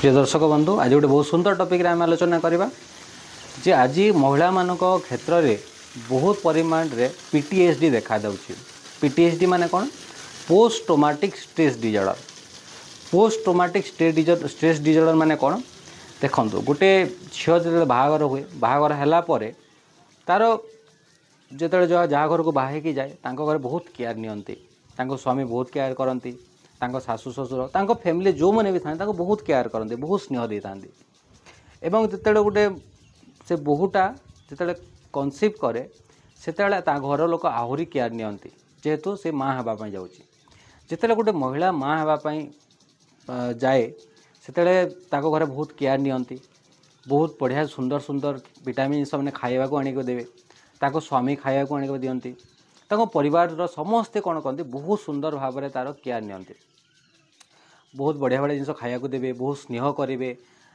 प्रिय दर्शक बंधु आज गोटे बहुत सुंदर टॉपिक रे आम आलोचना करवा जे आज महिला मान क्षेत्र में बहुत परिमाण रे पीटीएसडी देखा दउछि। पीटीएसडी माने कौन? Post traumatic stress disorder. Post traumatic stress disorder माने कौन? देखो गोटे झील जो बाहागर हुए बाहागर है तार जो जहाँ घर को बाहर जाए घर बहुत केयर नियंती स्वामी बहुत केयर करती शाशु शशुर फैमिली जो मैंने भी था बहुत केयर करते बहुत स्नेह दे था। एवं जिते गोटे से बहुटा जिते कनसीव करे से घर लोक आहरी केयर नियंती जेहेतु से माँ हाँवाई जाऊँगी। जिते गोटे महिला माँ हाँवाई जाए से घरे बहुत केयर नियंती बहुत बढ़िया सुंदर सुंदर विटामिन सब खाइबा को आनिक देवे स्वामी खाइबा को आनिक दियंती परिवार समस्ते कौन कहते बहुत सुंदर भाव में तार केयर नियंती बहुत बढ़िया बढ़िया जिन खाया देवे बहुत स्नेह करेंगे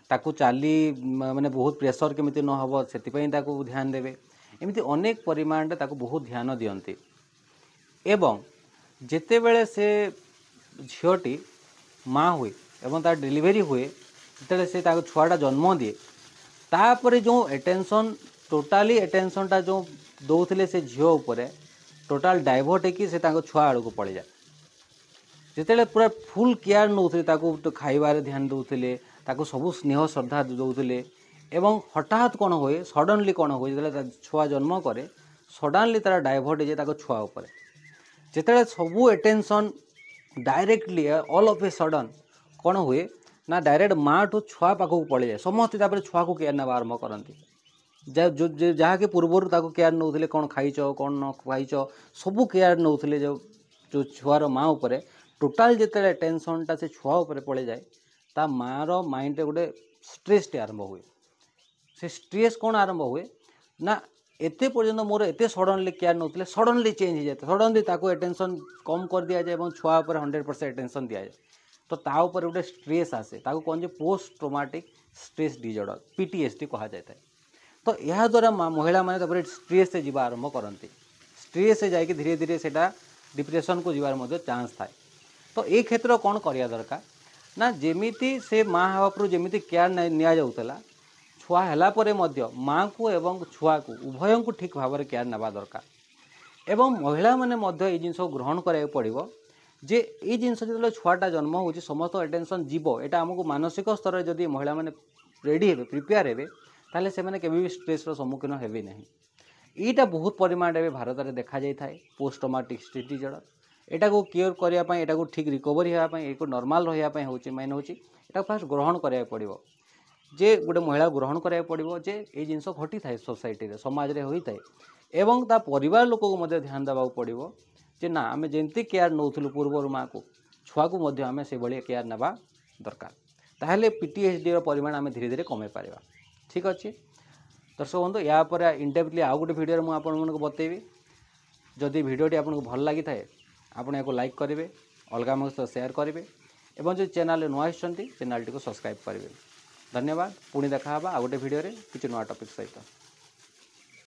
ताकू चाली माने बहुत प्रेशर केमिति न हो से ध्यान देवे एमती अनेक परिमाण में बहुत ध्यान दियंती। एवं जेते बेले से झीलटी माँ हुए एवं तार डिलीवरी हुए जिते से छुआटा जन्म दिए तापर जो एटेंशन टोटाली एटेंशनटा जो दौले से झील उपर टोटाल डाइवर्ट होकर से छुआ आड़ को पड़ जाए। जिते पूरा फुल केयर नौते खाइबार ध्यान दौले सबू स्नेह श्रद्धा दौले एवं हठात कौन हुए सडनली कौन हुए जो छुआ जन्म करे सडनली तार डाइवर्ट हो जाए छुआ उपर जिते सबू attention directly all of a sudden कौन हुए ना डायरेक्ट माँ ठू छुआ पाखक पड़ जाए समस्ते छुआ को केयर ना आरंभ करती जहाँकि पूर्वर केयर नौले कौन खाइच कौन न खाइच सबू केयर नौले जो छुआर माँ उपर टोटाल जिते टेंशनटा से छुआ उपर पड़े जाए ता माँ रो माइंड रे गोटे स्ट्रेस आरंभ हुए। से स्ट्रेस कौन आरंभ हुए ना एते पर्यंत मोर एते सडनली केयर नौले सडनली चेंज हो जाए सडनली एटेंशन कम कर दिया जाए छुआ उपर 100% एटेंशन दि जाए तो ता उपर गोटे स्ट्रेस आसे कौन post traumatic stress disorder PTSD कहा जाए। तो यह द्वारा महिला माने स्ट्रेस से जीवा आरंभ करती स्ट्रेस से जाकि धीरे धीरे से डिप्रेशन को जीवार चांस थाए। तो ये क्षेत्र कौन करिया दरकार ना जेमिति से माँ हाँवापुर जमी केयर नि छुआ है माँ को एवं छुआ को उभय को ठीक भाव में केयर ना दरकार। एवं महिला माने जिन ग्रहण करा पड़ो जे ये जिनस जो छुआटा जन्म हो समस्त एटेंशन जीव यहाँ आमको मानसिक स्तर में जदि महिला माने रेडी हे प्रिपेयर हे ताले से माने केबे भी स्ट्रेस सम्मुखीन हेबे नहीं। यहाँ बहुत परिमाण में भारत में देखा जाए पोस्ट ट्रॉमेटिक स्ट्रेस डिसऑर्डर एटा को क्योर करने एटा को ठीक रिकवरी होगापी नॉर्मल रहा हूँ मेन हूँ यहाँ फास्ट ग्रहण करा पड़ो जे गोटे महिला ग्रहण करा पड़ो जे ये जिनस घटी थाए सोसाइटी रे समाज रे होई थाए एवं ता परिवार लोक को ध्यान देवा पड़ो जे ना आम जमी केयर नौलु पूर्वर माँ को छुआ को आम से भाई केयर ना दरकार ताहले पीटीएसडी परिमाण आम धीरे धीरे कमे पार। ठीक अच्छे दर्शक बंधु या पर इनडेप्थली आउ गोटे वीडियो मुझे आपको बतेबी जदि वीडियोटी आपको भल लगी थाए आपड़ या लाइक करेंगे अलग सहित सेयार करेंगे और जो चैनल नुआ चैनल टी सब्सक्राइब करेंगे। धन्यवाद पुणी देखा आ गोटे वीडियो किसी नुआ टॉपिक सहित।